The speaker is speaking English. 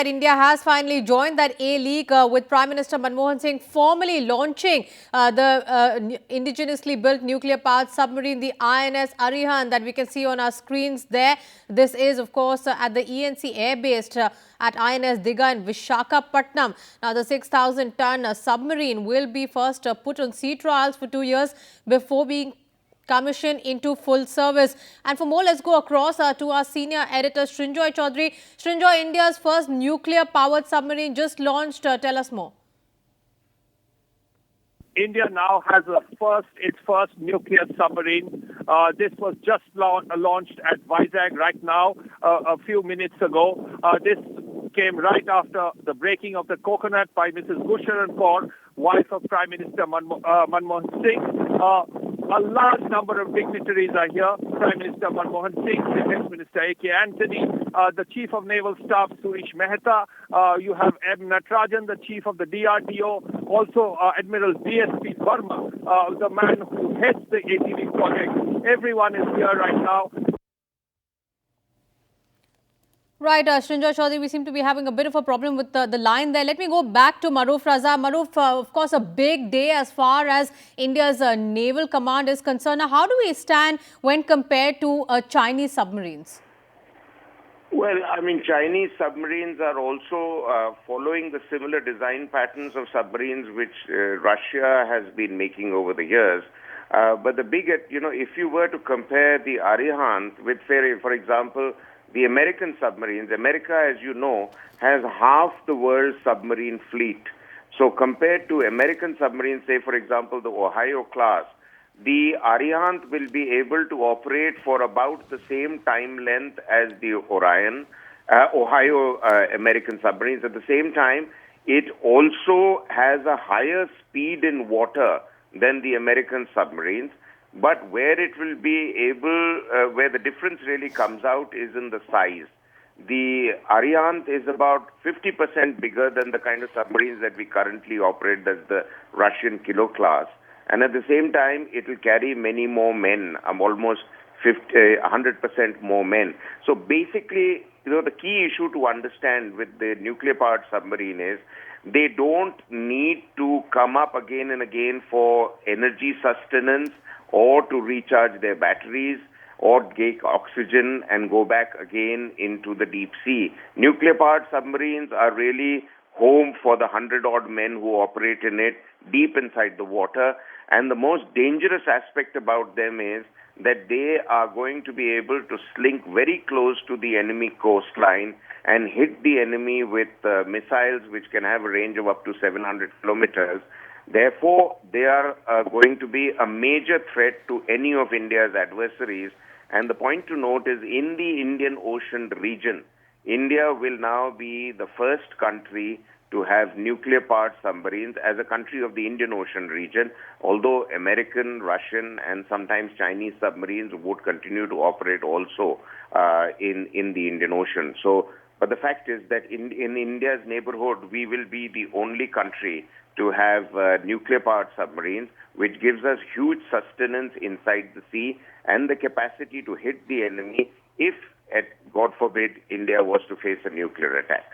India has finally joined that A-League with Prime Minister Manmohan Singh formally launching the indigenously built nuclear-powered submarine, the INS Arihant, that we can see on our screens there. This is, of course, at the ENC Air Base at INS Digha in Vishakhapatnam. Now, the 6,000-ton submarine will be first put on sea trials for 2 years before being commission into full service. And for more, let's go across to our senior editor Srinjoy Chaudhary. Srinjoy, India's first nuclear powered submarine just launched. Tell us more. India now has its first nuclear submarine. This was just launched at Vizag right now, a few minutes ago. This came right after the breaking of the coconut by Mrs. Gurcharan Kaur, wife of Prime Minister Manmohan Singh. A large number of dignitaries are here. Prime Minister Manmohan Singh, Defence Minister A.K. Antony, the Chief of Naval Staff Surish Mehta, you have M. Natarajan, the Chief of the DRDO, also Admiral D.S.P. Verma, the man who heads the ATV project. Everyone is here right now. Right, Srinjoy Chaudhary, we seem to be having a bit of a problem with the line there. Let me go back to Maroof Raza. Maroof, of course, a big day as far as India's naval command is concerned. Now, how do we stand when compared to Chinese submarines? Well, I mean, Chinese submarines are also following the similar design patterns of submarines which Russia has been making over the years. But the big, if you were to compare the Arihant with, for example, the American submarines, America, as you know, has half the world's submarine fleet. So compared to American submarines, say, for example, the Ohio class, the Arihant will be able to operate for about the same time length as the Ohio American submarines. At the same time, it also has a higher speed in water than the American submarines. But where it will be able, where the difference really comes out is in the size. The Arihant is about 50% bigger than the kind of submarines that we currently operate, that's the Russian Kilo class. And at the same time, it will carry many more men, almost 100% more men. So basically, the key issue to understand with the nuclear-powered submarine is they don't need to come up again and again for energy sustenance or to recharge their batteries or take oxygen and go back again into the deep sea. Nuclear-powered submarines are really home for the 100-odd men who operate in it deep inside the water. And the most dangerous aspect about them is that they are going to be able to slink very close to the enemy coastline and hit the enemy with missiles which can have a range of up to 700 kilometers. Therefore, they are going to be a major threat to any of India's adversaries. And the point to note is in the Indian Ocean region, India will now be the first country to have nuclear-powered submarines as a country of the Indian Ocean region, although American, Russian, and sometimes Chinese submarines would continue to operate also in the Indian Ocean. But the fact is that in India's neighborhood, we will be the only country to have nuclear-powered submarines, which gives us huge sustenance inside the sea and the capacity to hit the enemy if, God forbid, India was to face a nuclear attack.